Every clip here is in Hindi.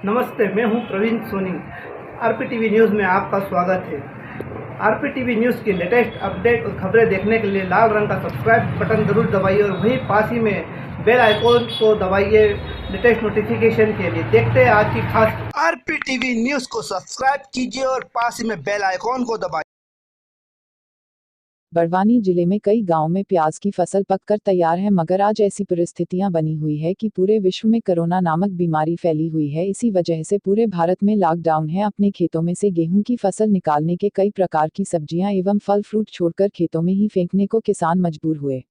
नमस्ते, मैं हूं प्रवीण सोनी। आरपीटीवी न्यूज़ में आपका स्वागत है। आरपीटीवी न्यूज़ की लेटेस्ट अपडेट और खबरें देखने के लिए लाल रंग का सब्सक्राइब बटन जरूर दबाइए और वहीं पास ही में बेल आइकॉन को दबाइए लेटेस्ट नोटिफिकेशन के लिए। देखते हैं आज की खास आरपीटीवी न्यूज़ को सब्सक्राइब कीजिए और पास ही में बेल आइकॉन को दबाइए। बड़वानी जिले में कई गांवों में प्याज की फसल पककर तैयार है, मगर आज ऐसी परिस्थितियां बनी हुई है कि पूरे विश्व में कोरोना नामक बीमारी फैली हुई है। इसी वजह से पूरे भारत में लॉकडाउन है। अपने खेतों में से गेहूं की फसल निकालने के कई प्रकार की सब्जियां एवं फल फ्रूट छोड़कर खेतों में ही फेंकने को किसान मजबूर हुए।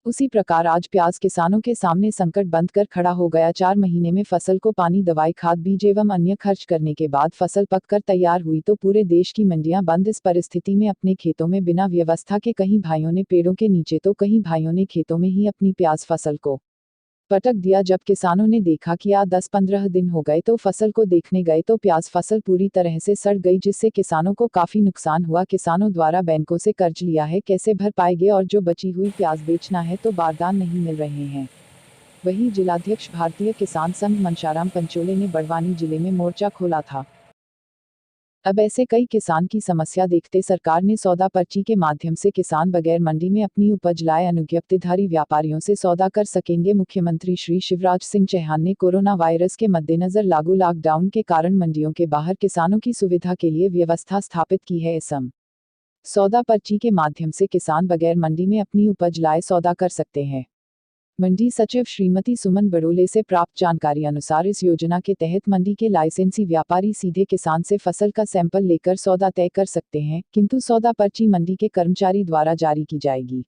उसी प्रकार आज प्याज किसानों के सामने संकट बंद कर खड़ा हो गया। 4 महीने में फसल को पानी, दवाई, खाद, बीज एवं अन्य खर्च करने के बाद फसल पककर तैयार हुई तो पूरे देश की मंडियां बंद। इस परिस्थिति में अपने खेतों में बिना व्यवस्था के कहीं भाइयों ने पेड़ों के नीचे तो कहीं भाइयों ने खेतों में ही अपनी प्याज फसल को पटक दिया। जब किसानों ने देखा कि 10-15 दिन हो गए तो फसल को देखने गए तो प्याज फसल पूरी तरह से सड़ गई, जिससे किसानों को काफी नुकसान हुआ। किसानों द्वारा बैंकों से कर्ज लिया है, कैसे भर पाएंगे, और जो बची हुई प्याज बेचना है तो बारदान नहीं मिल रहे हैं। वहीं जिलाध्यक्ष भारतीय किसान संघ मनशाराम पंचोले ने बड़वानी जिले में मोर्चा खोला था। अब ऐसे कई किसान की समस्या देखते सरकार ने सौदा पर्ची के माध्यम से किसान बगैर मंडी में अपनी उपज लाए अनुज्ञप्तिधारी व्यापारियों से सौदा कर सकेंगे। मुख्यमंत्री श्री शिवराज सिंह चौहान ने कोरोना वायरस के मद्देनजर लागू लॉकडाउन के कारण मंडियों के बाहर किसानों की सुविधा के लिए व्यवस्था स्थापित की है। इसम सौदा पर्ची के माध्यम से किसान बगैर मंडी में अपनी उपज लाए सौदा कर सकते हैं। मंडी सचिव श्रीमती सुमन बड़ोले से प्राप्त जानकारी अनुसार इस योजना के तहत मंडी के लाइसेंसी व्यापारी सीधे किसान से फसल का सैंपल लेकर सौदा तय कर सकते हैं, किंतु सौदा पर्ची मंडी के कर्मचारी द्वारा जारी की जाएगी।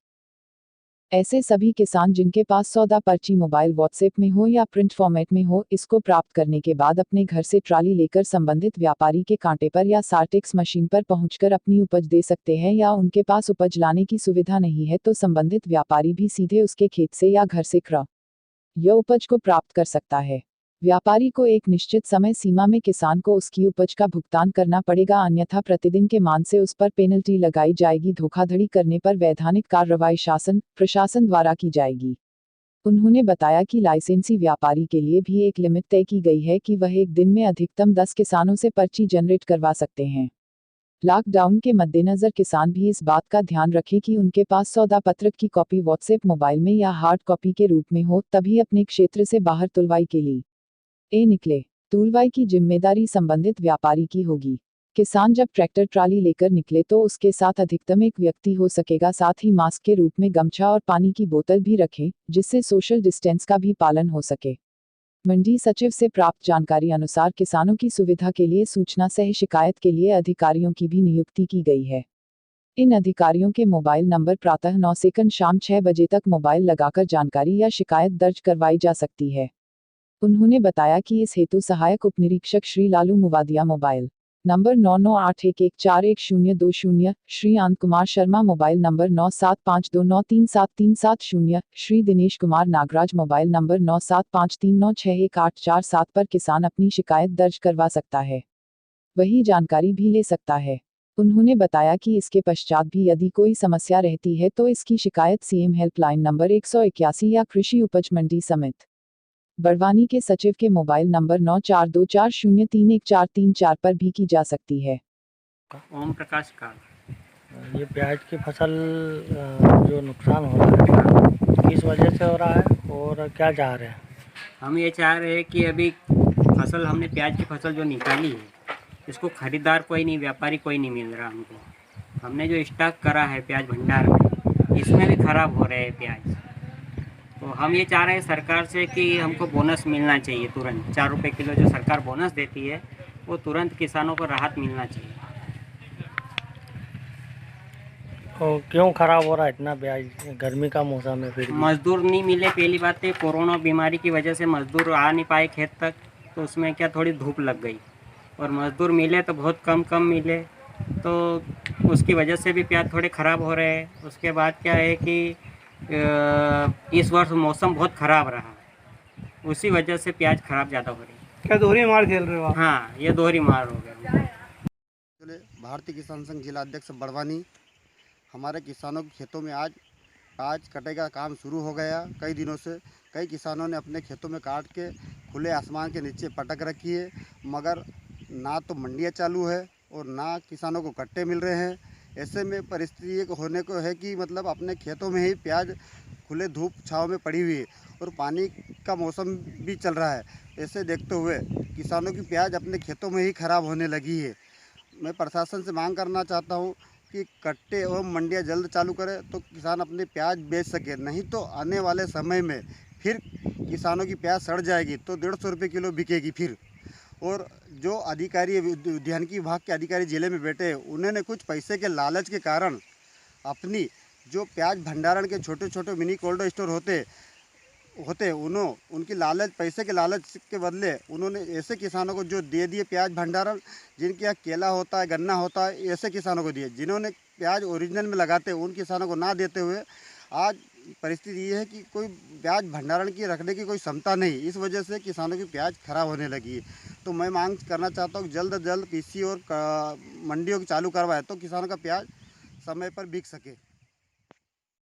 ऐसे सभी किसान जिनके पास सौदा पर्ची मोबाइल, व्हाट्सएप में हो या प्रिंट फॉर्मेट में हो, इसको प्राप्त करने के बाद अपने घर से ट्राली लेकर संबंधित व्यापारी के कांटे पर या सार्टेक्स मशीन पर पहुंचकर अपनी उपज दे सकते हैं। या उनके पास उपज लाने की सुविधा नहीं है तो संबंधित व्यापारी भी सीधे उसके खेत से या घर से यह उपज को प्राप्त कर सकता है। व्यापारी को एक निश्चित समय सीमा में किसान को उसकी उपज का भुगतान करना पड़ेगा, अन्यथा प्रतिदिन के मान से उस पर पेनल्टी लगाई जाएगी। धोखाधड़ी करने पर वैधानिक कार्रवाई शासन प्रशासन द्वारा की जाएगी। उन्होंने बताया कि लाइसेंसी व्यापारी के लिए भी एक लिमिट तय की गई है कि वह एक दिन में अधिकतम 10 किसानों से पर्ची जनरेट करवा सकते हैं। लॉकडाउन के मद्देनजर किसान भी इस बात का ध्यान रखें कि उनके पास सौदा पत्रक की कॉपी व्हाट्सएप मोबाइल में या हार्ड कॉपी के रूप में हो, तभी अपने क्षेत्र से बाहर तुलवाई के लिए निकले। तुलवाई की जिम्मेदारी संबंधित व्यापारी की होगी। किसान जब ट्रैक्टर ट्राली लेकर निकले तो उसके साथ अधिकतम एक व्यक्ति हो सकेगा। साथ ही मास्क के रूप में गमछा और पानी की बोतल भी रखें, जिससे सोशल डिस्टेंस का भी पालन हो सके। मंडी सचिव से प्राप्त जानकारी अनुसार किसानों की सुविधा के लिए सूचना सह शिकायत के लिए अधिकारियों की भी नियुक्ति की गई है। इन अधिकारियों के मोबाइल नंबर प्रातः 9 से शाम 6 बजे तक मोबाइल लगाकर जानकारी या शिकायत दर्ज करवाई जा सकती है। उन्होंने बताया कि इस हेतु सहायक उपनिरीक्षक Shri Lalu Muwadia mobile number 9981141020, Shri Anand Kumar Sharma mobile number 9752937370, Shri Dinesh Kumar Nagraj mobile number 9753961847 पर किसान अपनी शिकायत दर्ज करवा सकता है, वही जानकारी भी ले सकता है। उन्होंने बताया कि इसके पश्चात भी यदि कोई समस्या रहती है तो इसकी शिकायत सीएम हेल्पलाइन नंबर 181 या कृषि उपज मंडी समिति बड़वानी के सचिव के मोबाइल नंबर 9424031434 पर भी की जा सकती है। ओम प्रकाश का ये प्याज की फसल जो नुकसान हो रहा है किस वजह से हो रहा है और क्या चाह रहे हैं? हम ये चाह रहे हैं कि अभी फसल हमने प्याज की फसल जो निकाली है इसको खरीदार कोई नहीं, व्यापारी कोई नहीं मिल रहा हमको। हमने जो स्टॉक करा है प्याज भंडार में, इसमें भी ख़राब हो रहे हैं प्याज। तो हम ये चाह रहे हैं सरकार से कि हमको बोनस मिलना चाहिए तुरंत। 4 रुपये किलो जो सरकार बोनस देती है वो तुरंत किसानों को राहत मिलना चाहिए। और क्यों ख़राब हो रहा है इतना प्याज? गर्मी का मौसम है, फिर मजदूर नहीं मिले। पहली बात है कोरोना बीमारी की वजह से मजदूर आ नहीं पाए खेत तक, तो उसमें क्या थोड़ी धूप लग गई, और मजदूर मिले तो बहुत कम मिले, तो उसकी वजह से भी प्याज थोड़े ख़राब हो रहे हैं। उसके बाद क्या है कि इस वर्ष मौसम बहुत ख़राब रहा, उसी वजह से प्याज ख़राब ज़्यादा हो रही है। क्या दोहरी मार खेल रहे हो आप? हाँ, ये दोहरी मार हो गया। भारतीय किसान संघ जिला अध्यक्ष बड़वानी, हमारे किसानों के खेतों में आज प्याज कटे का काम शुरू हो गया कई दिनों से। कई किसानों ने अपने खेतों में काट के खुले आसमान के नीचे पटक रखी है, मगर ना तो मंडियाँ चालू है और ना किसानों को कट्टे मिल रहे हैं। ऐसे में परिस्थिति एक होने को है कि मतलब अपने खेतों में ही प्याज खुले धूप छाँव में पड़ी हुई है और पानी का मौसम भी चल रहा है। ऐसे देखते हुए किसानों की प्याज अपने खेतों में ही ख़राब होने लगी है। मैं प्रशासन से मांग करना चाहता हूँ कि कट्टे एवं मंडियाँ जल्द चालू करें तो किसान अपने प्याज बेच सके, नहीं तो आने वाले समय में फिर किसानों की प्याज सड़ जाएगी तो 150 रुपये किलो बिकेगी फिर। और जो अधिकारी उद्यानिकी विभाग के अधिकारी जिले में बैठे हैं, उन्होंने कुछ पैसे के लालच के कारण अपनी जो प्याज भंडारण के छोटे छोटे मिनी कोल्ड स्टोर होते उनकी लालच, पैसे के लालच के बदले उन्होंने ऐसे किसानों को जो दे दिए प्याज भंडारण, जिनके यहाँ केला होता है, गन्ना होता है, ऐसे किसानों को दिए। जिन्होंने प्याज ओरिजिनल में लगाते उन किसानों को ना देते हुए आज परिस्थिति ये है कि कोई प्याज भंडारण की रखने की कोई क्षमता नहीं। इस वजह से किसानों की प्याज खराब होने लगी है। तो मैं मांग करना चाहता हूँ जल्द से जल्द पीसी और मंडियों की चालू करवाए तो किसानों का प्याज समय पर बिक सके।